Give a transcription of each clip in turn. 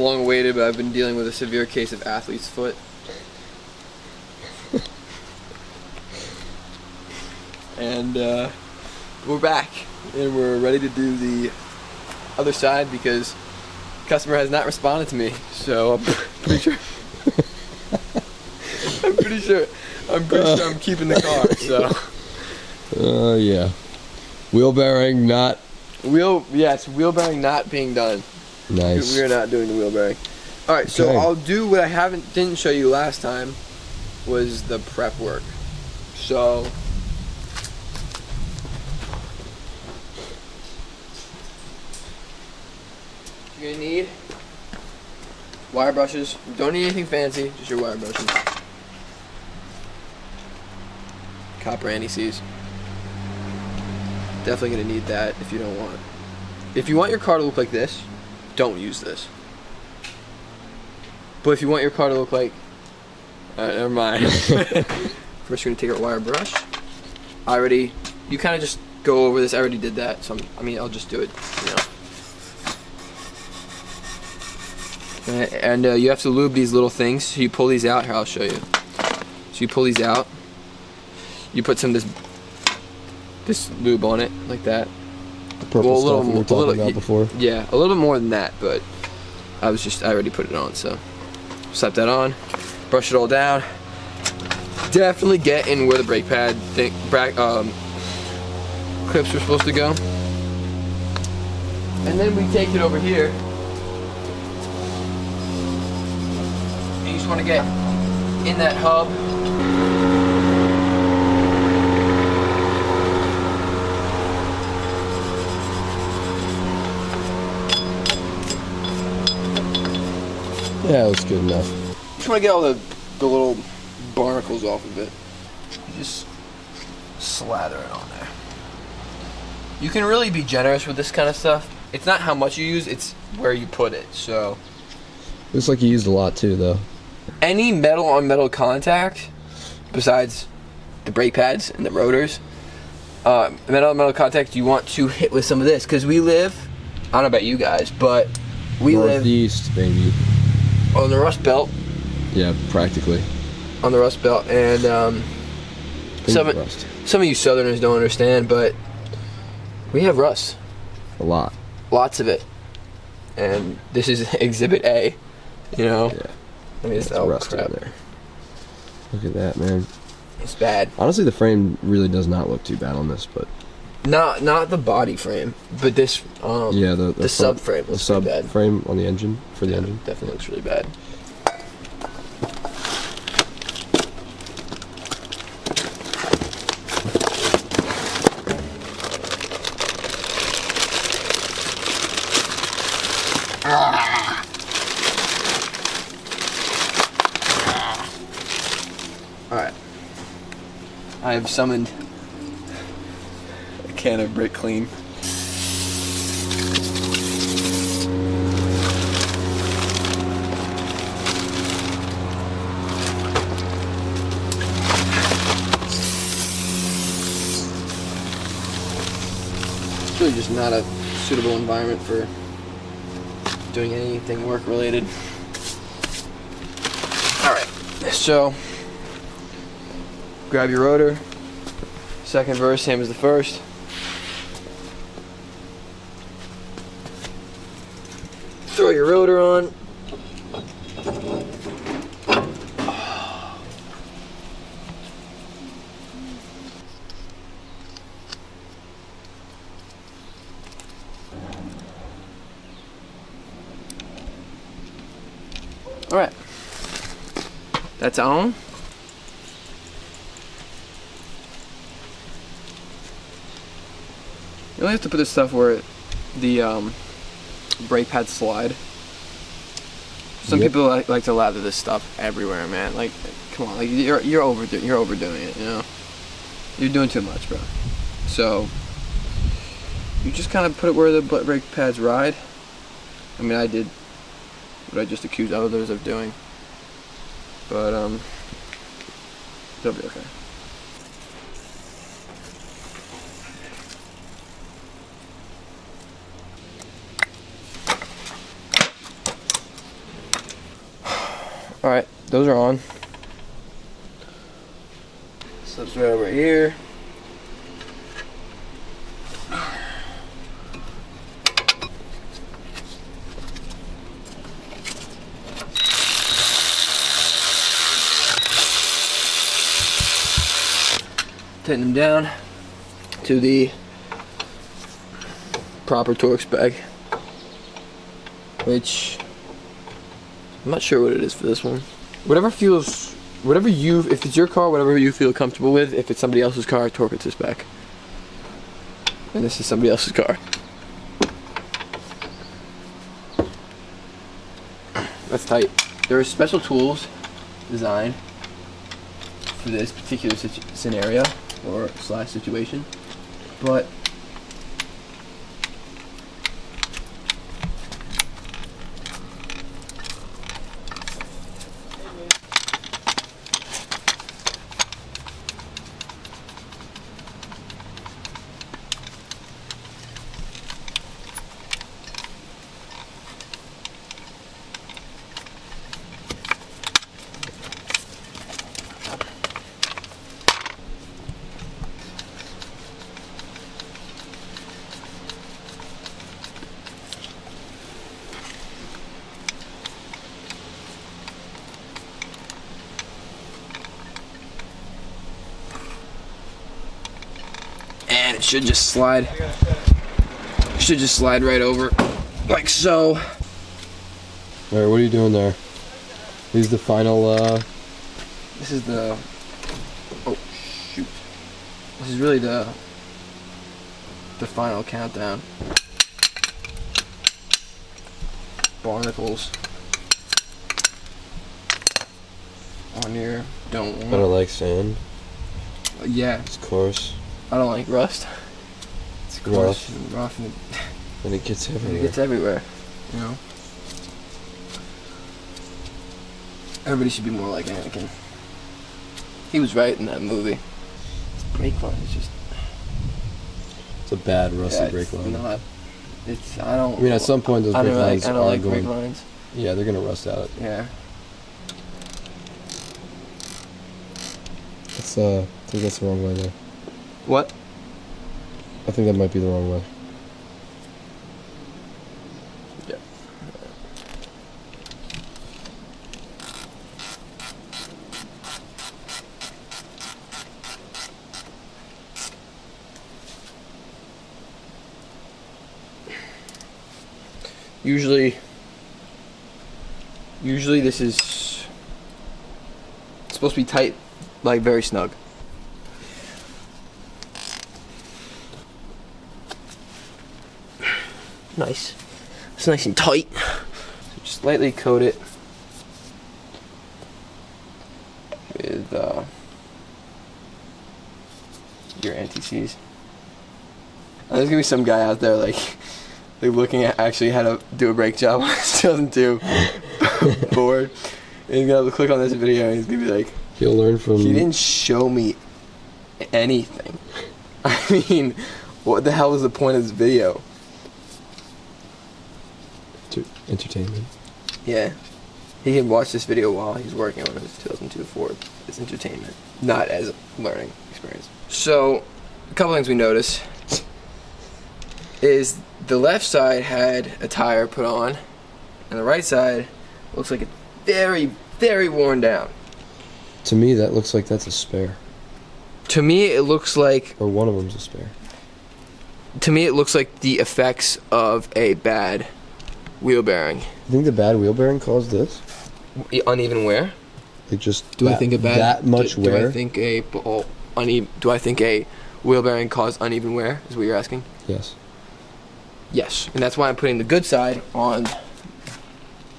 long awaited, but I've been dealing with a severe case of athlete's foot. And we're back, and we're ready to do the other side because the customer has not responded to me. So I'm pretty sure. I'm pretty sure I'm keeping the car. So. Yeah. Wheel bearing not. Wheel bearing not being done. Nice. We are not doing the wheel bearing. All right, so I'll do what I didn't show you last time was the prep work. So. You're gonna need wire brushes. You don't need anything fancy, just your wire brushes. Copper anti-seize. Definitely gonna need that if you don't want. If you want your car to look like this, don't use this. But if you want your car to look like, never mind. First, you're gonna take our wire brush. You kind of just go over this. I already did that, so I'll just do it. And you have to lube these little things. So you pull these out. Here, I'll show you. So you pull these out. You put some of this lube on it, like that. The purple stuff we were talking about before. Yeah, a little bit more than that, but I already put it on, so slap that on, brush it all down. Definitely get in where the brake pad clips are supposed to go. And then we take it over here. And you just want to get in that hub. Yeah, it was good enough. Just want to get all the little barnacles off of it. Just slather it on there. You can really be generous with this kind of stuff. It's not how much you use, it's where you put it. So looks like you used a lot too, though. Any metal on metal contact, besides the brake pads and the rotors, metal on metal contact, you want to hit with some of this, because we live, I don't know about you guys, but we live northeast, baby. On the Rust Belt. Yeah, practically. On the Rust Belt, and some of you Southerners don't understand, but we have rust. A lot. Lots of it. And this is Exhibit A. Yeah. I mean, it's rust crap. in there. Look at that, man. It's bad. Honestly, the frame really does not look too bad on this, but not the body frame, but this yeah, the subframe looks pretty bad. Frame on the engine for the engine definitely looks really bad. Alright. I have summoned a can of Brick Clean. It's really just not a suitable environment for doing anything work related. Alright, so grab your rotor. Second verse, same as the first. Throw your rotor on. Alright, that's on. You only have to put this stuff where the brake pads slide. Some people like to lather this stuff everywhere, man. Like, come on, like you're overdoing it, you know. You're doing too much, bro. So you just kind of put it where the brake pads ride. I mean, I did what I just accused others of doing, but they'll be okay. Alright, those are on. Slips right over here. Tighten them down to the proper torque spec, which I'm not sure what it is for this one. Whatever you, if it's your car, whatever you feel comfortable with. If it's somebody else's car, torque it to spec. And this is somebody else's car. That's tight. There are special tools designed for this particular scenario or / situation, but and it should just slide. Should just slide right over, like so. Alright, what are you doing there? This is the final, This is the. Oh shoot! This is really the final countdown. Barnacles on your don't I want. don't like sand. Yeah, It's coarse. I don't like rust. It's coarse and rough and And it gets everywhere. it gets everywhere. You know. Everybody should be more like Anakin. He was right in that movie. Brake line is just. It's a bad rusty brake it's line. not. It's I don't. I mean, at some point those I brake don't lines like. I don't are like going. brake lines. Yeah, they're gonna rust out. Yeah. It's I think that's the wrong way there. What? I think that might be the wrong way. Yeah. Usually this is supposed to be tight, like very snug. Nice. It's nice and tight. So just lightly coat it with your anti-seize. There's gonna be some guy out there like looking at actually how to do a brake job on his 2002 board. And he's gonna click on this video and he's gonna be like, He'll learn from. he didn't show me anything. I mean, what the hell was the point of this video? Entertainment. Yeah. He can watch this video while he's working on his 2002 Ford. It's entertainment, not as a learning experience. So, a couple things we noticed is the left side had a tire put on, and the right side looks like it's very, very worn down. To me, that looks like that's a spare. To me, it looks like Or one of them's a spare. the effects of a bad wheel bearing. You think the bad wheel bearing caused this? Uneven wear? Like just Do I think a bad that much wear? Do I think a wheel bearing caused uneven wear? Is what you're asking? Yes. Yes, and that's why I'm putting the good side on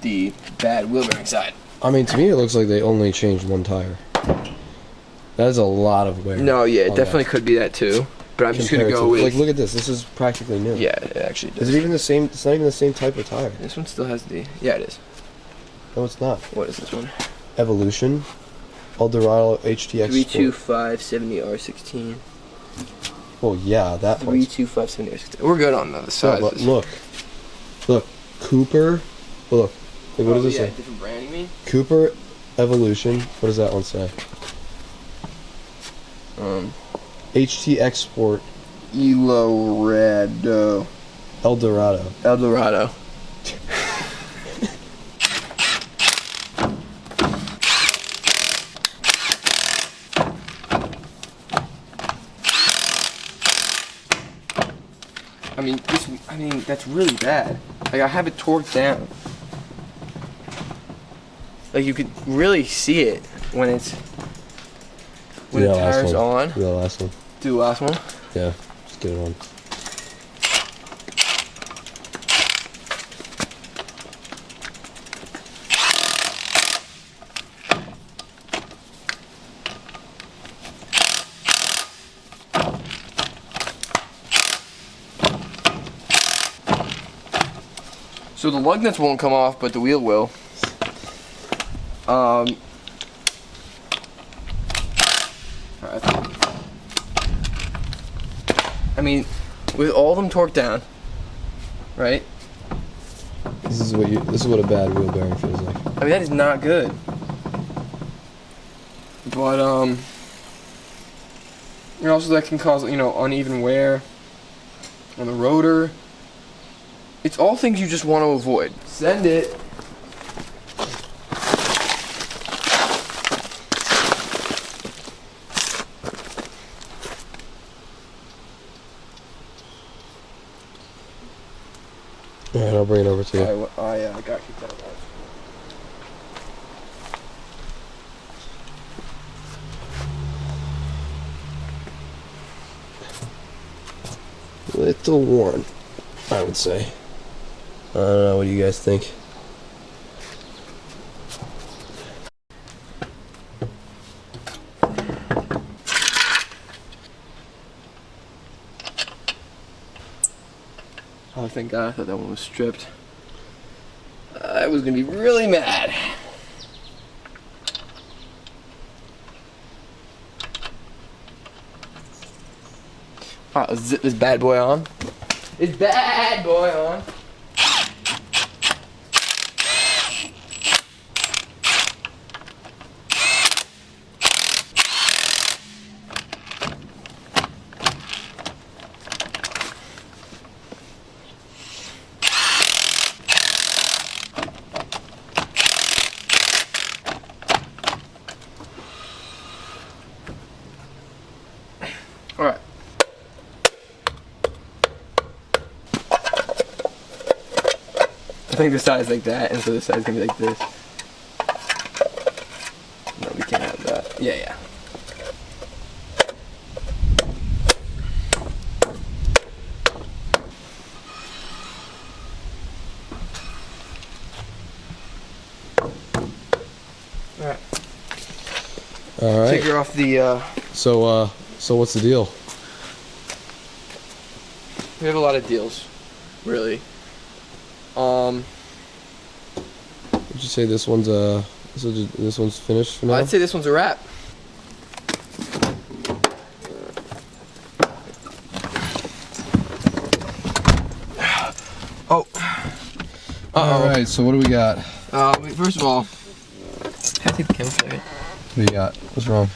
the bad wheel bearing side. I mean, to me, it looks like they only changed one tire. That is a lot of wear. No, yeah, it on definitely that. could be that too. But I'm just gonna Compared go to- with Like, look at this. This is practically new. yeah, it actually does. Is it even the same? It's not even the same type of tire. This one still has the yeah, it is. No, it's not. What is this one? Evolution. Eldorado HTX. 32570 R16. Well, yeah, that one. 32570 R16. We're good on the No, sizes. but look, Cooper. Look, what does it yeah, say? different brand, you mean? Cooper Evolution. What does that one say? HT Export. Elorado. Eldorado. Eldorado. I mean, that's really bad. Like, I have it torqued down. Like, you could really see it when it's... when the tire's on. Do the last one. Do the last one? Yeah, just get it on. So the lug nuts won't come off, but the wheel will. Alright. I mean, with all of them torqued down, right? This is what a bad wheel bearing feels like. I mean, that is not good. But and also that can cause, you know, uneven wear on the rotor. It's all things you just want to avoid. Send it. Alright, I'll bring it over to you. I got kicked out of that. Little worn, I would say. I don't know, what do you guys think? Oh, thank God, I thought that one was stripped. I was gonna be really mad. Alright, let's zip this bad boy on. It's bad boy on. Alright. I think the side's like that, and so the side's gonna be like this. No, we can't have that. Yeah, yeah. Alright. Alright. Take her off the, So what's the deal? we have a lot of deals. Really. Would you say this one's this one's finished for now? I'd say this one's a wrap. Oh. Alright, so what do we got? First of all, can I take the camera for a second? What do you got? What's wrong?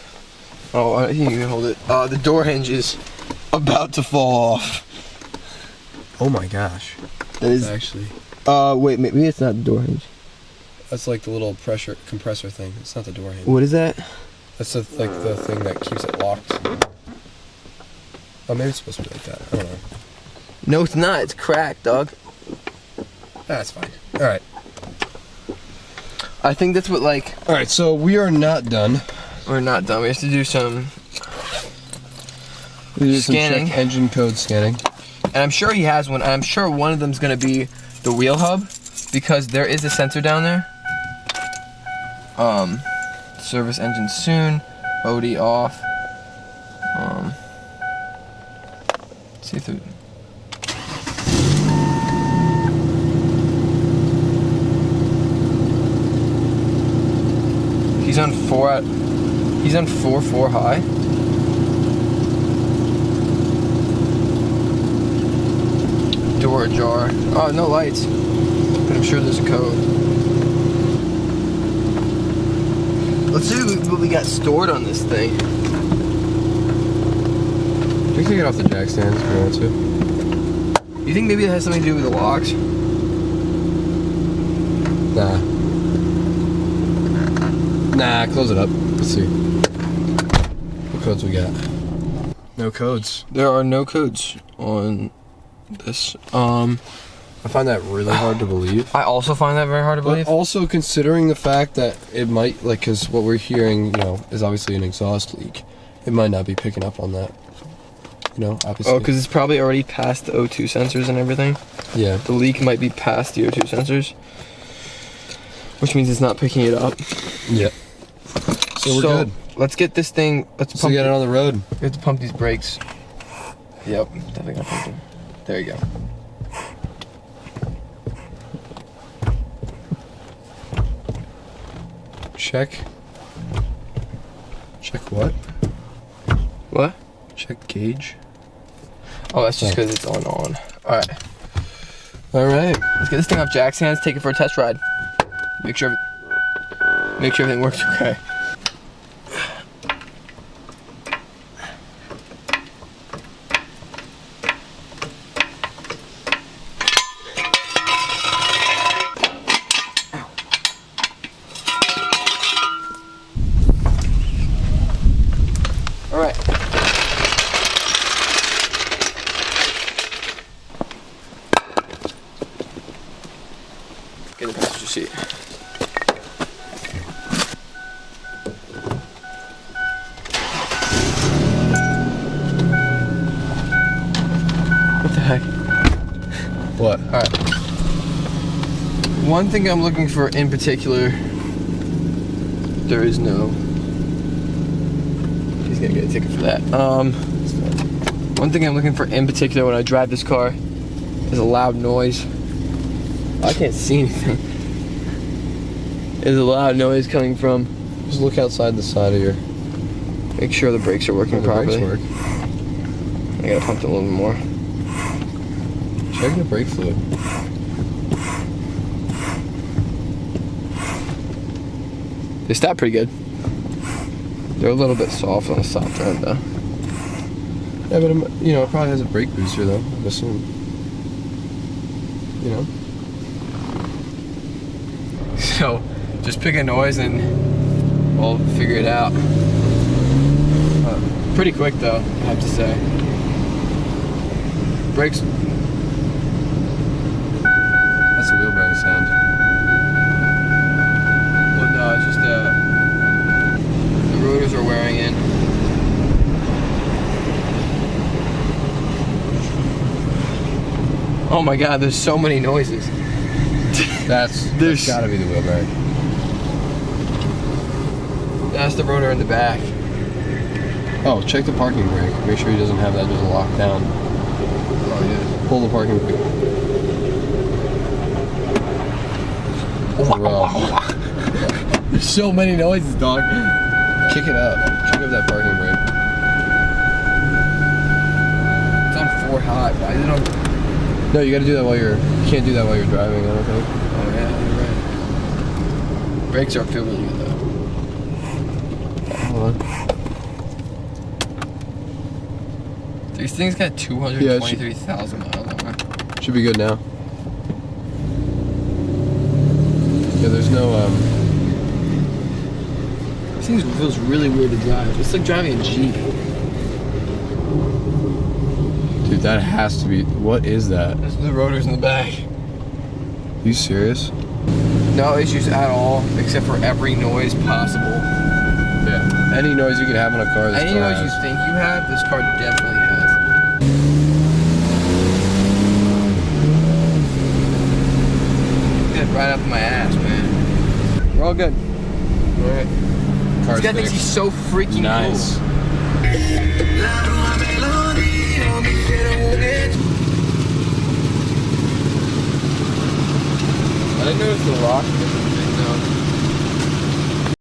Oh, I think you can hold it. The door hinge is about to fall off. Oh my gosh. That is actually. Wait, maybe it's not the door hinge. That's like the little pressure compressor thing. It's not the door hinge. What is that? That's like the thing that keeps it locked. Oh, maybe it's supposed to be like that. I don't know. No, it's not. It's cracked, dog. That's fine. Alright. I think that's what, like... Alright, so we are not done. We're not done. We have to do some... scanning. Check engine code scanning. And I'm sure he has one. I'm sure one of them's going to be the wheel hub, because there is a sensor down there. Service engine soon. OD off. See if it... He's on 4 high. Door ajar. Oh, no lights. But I'm sure there's a code. what we got stored on this thing. You can take it off the jack stands if you want to. You think maybe it has something to do with the locks? Nah. Nah, close it up. Let's see. What codes we got? No codes. There are no codes on this. I find that really hard to believe. I also find that very hard to believe. But also considering the fact that it might, like, because what we're hearing, you know, is obviously an exhaust leak. It might not be picking up on that. You know, obviously. Oh, because it's probably already past the O2 sensors and everything. Yeah. The leak might be past the O2 sensors, which means it's not picking it up. Yeah. So we're good. Let's get this thing. Let's pump. Get it on the road. We have to pump these brakes. Yep, definitely got pumped them. There you go. Check. Check what? What? Check gauge. Oh, that's just because it's on. All right. All right. Let's get this thing off Jack's hands. Take it for a test ride. Make sure everything works okay. All right. Get in the passenger seat. What the heck? What? All right. One thing I'm looking for in particular, there is no. He's gonna get a ticket for that. One thing I'm looking for in particular when I drive this car is a loud noise. I can't see anything. Is a loud noise coming from? Just look outside the side of your. Make sure the brakes are working properly. Brakes work. I gotta pump it a little bit more. Check the brake fluid. They stop pretty good. They're a little bit soft on the softer end though. Yeah, but you know, it probably has a brake booster though. I assume. You know. So, just pick a noise and we'll figure it out. Pretty quick though, I have to say. Brakes. That's a wheel bearing sound. Well, no, it's just the rotors are wearing in. Oh my God, there's so many noises. That's gotta be the wheel bearing. That's the rotor in the back. Oh, check the parking brake. Make sure he doesn't have that just locked down. Oh yeah. Pull the parking brake. There's so many noises, dog. Kick it up. Kick up that parking brake. It's on 4 hot. Why is it on? No, you gotta do that while you can't do that while you're driving, I don't think. Oh yeah, you're right. Brakes don't feel really good though. Hold on. These things got 223,000 miles on them. Should be good now. Yeah, there's no This thing feels really weird to drive. It's like driving a Jeep. Dude, that has to be. What is that? There's the rotors in the back. Are you serious? No issues at all, except for every noise possible. Yeah. Any noise you could have in a car. Any noise you think you have, this car definitely has. Get right up my ass, man. We're all good. All right. This guy thinks he's so freaking nice. cool. I didn't notice the lock.